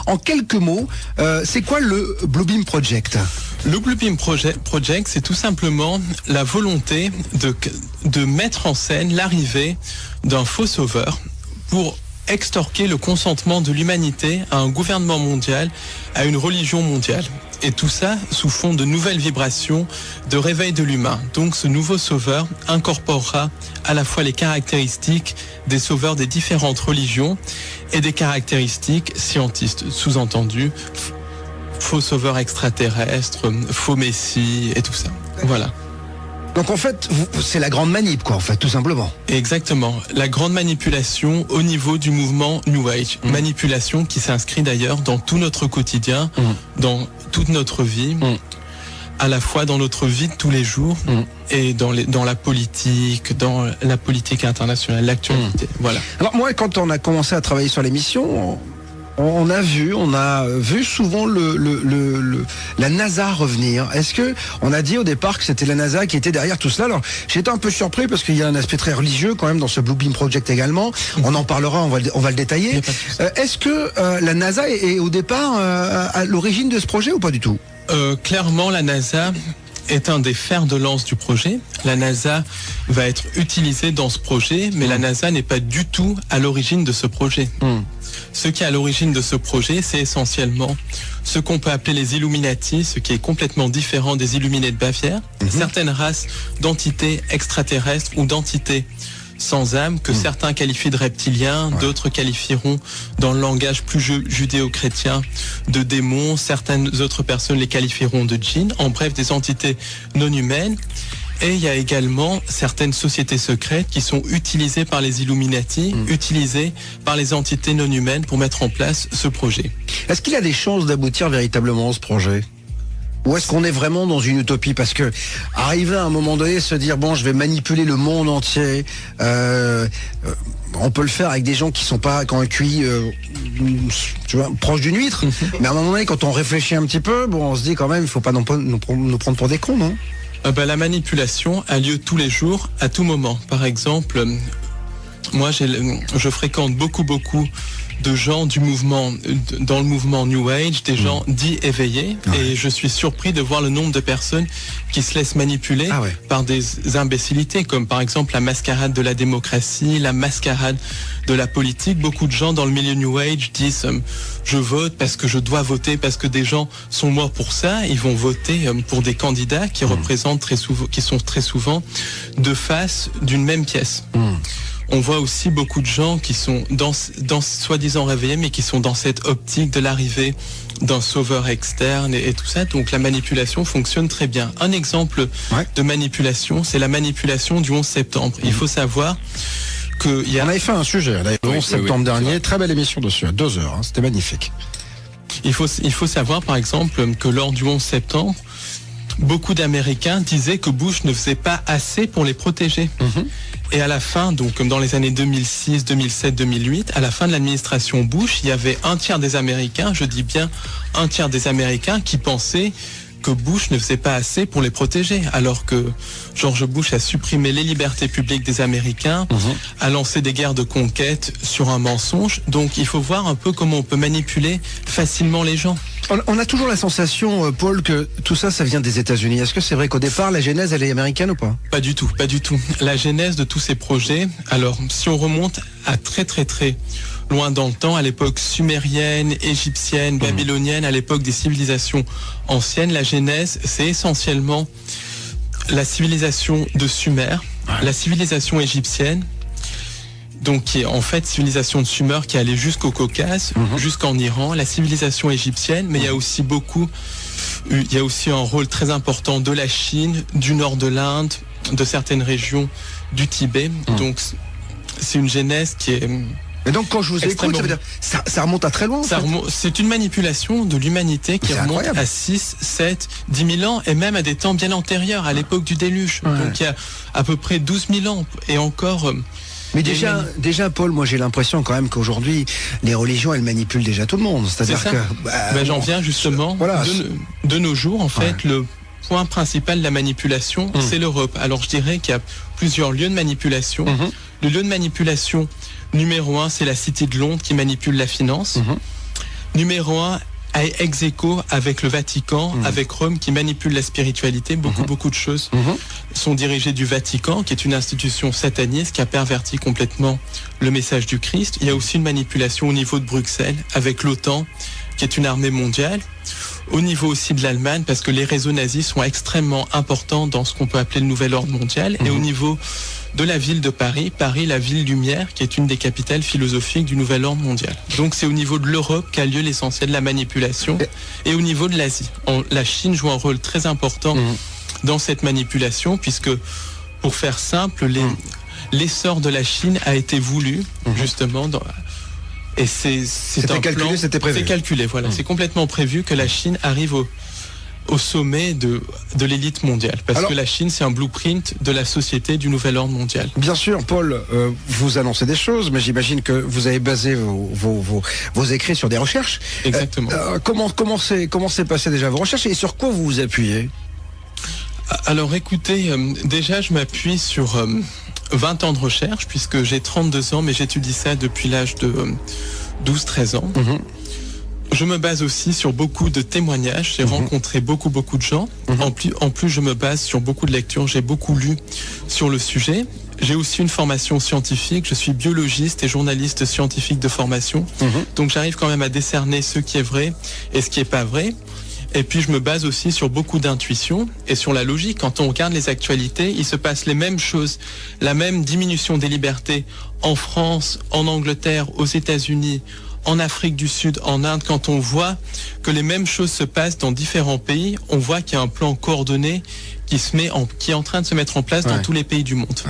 En quelques mots, c'est quoi le Bluebeam Project ? Le Bluebeam Project, c'est tout simplement la volonté de mettre en scène l'arrivée d'un faux sauveur pour extorquer le consentement de l'humanité à un gouvernement mondial, à une religion mondiale. Et tout ça sous fond de nouvelles vibrations, de réveil de l'humain. Donc ce nouveau sauveur incorporera à la fois les caractéristiques des sauveurs des différentes religions et des caractéristiques scientistes, sous-entendu faux sauveurs extraterrestres, faux messie et tout ça. Voilà. Donc en fait, c'est la grande manip, quoi, en fait, tout simplement. Exactement. La grande manipulation au niveau du mouvement New Age. Manipulation qui s'inscrit d'ailleurs dans tout notre quotidien, dans toute notre vie, à la fois dans notre vie de tous les jours et dans la politique internationale, l'actualité. Voilà. Alors moi, quand on a commencé à travailler sur l'émission, on a vu souvent la NASA revenir. Est-ce que on a dit au départ que c'était la NASA qui était derrière tout cela? Alors j'étais un peu surpris parce qu'il y a un aspect très religieux quand même dans ce Bluebeam Project également. On en parlera, on va le détailler. Est-ce que la NASA est au départ à l'origine de ce projet ou pas du tout? Clairement, la NASA est un des fers de lance du projet. La NASA va être utilisée dans ce projet, mais la NASA n'est pas du tout à l'origine de ce projet. Ce qui est à l'origine de ce projet, c'est essentiellement ce qu'on peut appeler les Illuminati, ce qui est complètement différent des Illuminés de Bavière. Certaines races d'entités extraterrestres ou d'entités sans âme que certains qualifient de reptiliens, d'autres qualifieront dans le langage plus judéo-chrétien de démons, certaines autres personnes les qualifieront de djinns, en bref des entités non humaines. Et il y a également certaines sociétés secrètes qui sont utilisées par les Illuminati, utilisées par les entités non humaines pour mettre en place ce projet. Est-ce qu'il a des chances d'aboutir véritablement ce projet ? Ou est-ce qu'on est vraiment dans une utopie? Parce que arriver à un moment donné, se dire bon, je vais manipuler le monde entier, on peut le faire avec des gens qui sont pas quand un QI, tu vois, proche d'une huître. Mais à un moment donné, quand on réfléchit un petit peu, bon, on se dit quand même, il faut pas nous prendre pour des cons, non? La manipulation a lieu tous les jours, à tout moment. Par exemple, moi, je fréquente beaucoup de gens dans le mouvement New Age, des gens dits éveillés, et je suis surpris de voir le nombre de personnes qui se laissent manipuler par des imbécilités, comme par exemple la mascarade de la démocratie, la mascarade de la politique. Beaucoup de gens dans le milieu New Age disent je vote parce que je dois voter, parce que des gens sont morts pour ça. Ils vont voter pour des candidats qui représentent qui sont très souvent deux faces d'une même pièce. On voit aussi beaucoup de gens qui sont dans soi-disant réveillés, mais qui sont dans cette optique de l'arrivée d'un sauveur externe et tout ça. Donc la manipulation fonctionne très bien. Un exemple de manipulation, c'est la manipulation du 11 septembre. Il faut savoir que on avait fait un sujet le 11 septembre dernier, très belle émission dessus, à 2 heures, c'était magnifique. Il faut savoir par exemple que lors du 11 septembre, beaucoup d'Américains disaient que Bush ne faisait pas assez pour les protéger. Et à la fin, donc comme dans les années 2006, 2007, 2008, à la fin de l'administration Bush, il y avait un tiers des Américains, je dis bien un tiers des Américains, qui pensaient que Bush ne faisait pas assez pour les protéger, alors que George Bush a supprimé les libertés publiques des Américains, a lancé des guerres de conquête sur un mensonge. Donc il faut voir un peu comment on peut manipuler facilement les gens. On a toujours la sensation, Paul, que tout ça vient des États-Unis. Est-ce que c'est vrai qu'au départ, la genèse, elle est américaine ou pas? Pas du tout, pas du tout. La genèse de tous ces projets, alors si on remonte à très loin dans le temps, à l'époque sumérienne, égyptienne, babylonienne, à l'époque des civilisations anciennes, la genèse, c'est essentiellement la civilisation de Sumer, la civilisation égyptienne, donc qui est en fait civilisation de Sumer qui allait jusqu'au Caucase, jusqu'en Iran, la civilisation égyptienne, mais il y a aussi un rôle très important de la Chine, du nord de l'Inde, de certaines régions du Tibet. Donc c'est une genèse qui est... Et donc quand je vous écoute, ça veut dire ça remonte à très loin. C'est une manipulation de l'humanité qui remonte à 6, 7, 10 000 ans et même à des temps bien antérieurs, à l'époque du déluge. Donc il y a à peu près 12 000 ans et encore... Mais déjà, Paul, moi j'ai l'impression quand même qu'aujourd'hui, les religions, elles manipulent déjà tout le monde. C'est-à-dire que... j'en viens justement de nos jours, en fait, le point principal de la manipulation, c'est l'Europe. Alors je dirais qu'il y a plusieurs lieux de manipulation. Le lieu de manipulation numéro 1, c'est la Cité de Londres qui manipule la finance. Numéro 1, ex aequo avec le Vatican, avec Rome qui manipule la spiritualité. Beaucoup de choses sont dirigées du Vatican, qui est une institution sataniste qui a perverti complètement le message du Christ. Il y a aussi une manipulation au niveau de Bruxelles avec l'OTAN, qui est une armée mondiale. Au niveau aussi de l'Allemagne, parce que les réseaux nazis sont extrêmement importants dans ce qu'on peut appeler le nouvel ordre mondial. Et au niveau de la ville de Paris, la ville lumière, qui est une des capitales philosophiques du nouvel ordre mondial. Donc c'est au niveau de l'Europe qu'a lieu l'essentiel de la manipulation. Et au niveau de l'Asie, la Chine joue un rôle très important dans cette manipulation, puisque, pour faire simple, l'essor de la Chine a été voulu, justement, et c'était calculé, c'était prévu. C'est calculé, voilà. C'est complètement prévu que la Chine arrive au sommet de l'élite mondiale. Parce que la Chine, c'est un blueprint de la société du nouvel ordre mondial. Bien sûr, Paul, vous annoncez des choses, mais j'imagine que vous avez basé vos écrits sur des recherches. Exactement. Comment s'est passé déjà vos recherches et sur quoi vous vous appuyez? Alors écoutez, déjà je m'appuie sur 20 ans de recherche, puisque j'ai 32 ans, mais j'étudie ça depuis l'âge de 12-13 ans. Je me base aussi sur beaucoup de témoignages. J'ai rencontré beaucoup de gens. En plus, je me base sur beaucoup de lectures. J'ai beaucoup lu sur le sujet. J'ai aussi une formation scientifique. Je suis biologiste et journaliste scientifique de formation. Donc j'arrive quand même à décerner ce qui est vrai et ce qui est pas vrai. Et puis je me base aussi sur beaucoup d'intuition et sur la logique. Quand on regarde les actualités, il se passe les mêmes choses. La même diminution des libertés en France, en Angleterre, aux États-Unis, en Afrique du Sud, en Inde. Quand on voit que les mêmes choses se passent dans différents pays, on voit qu'il y a un plan coordonné qui est en train de se mettre en place dans tous les pays du monde.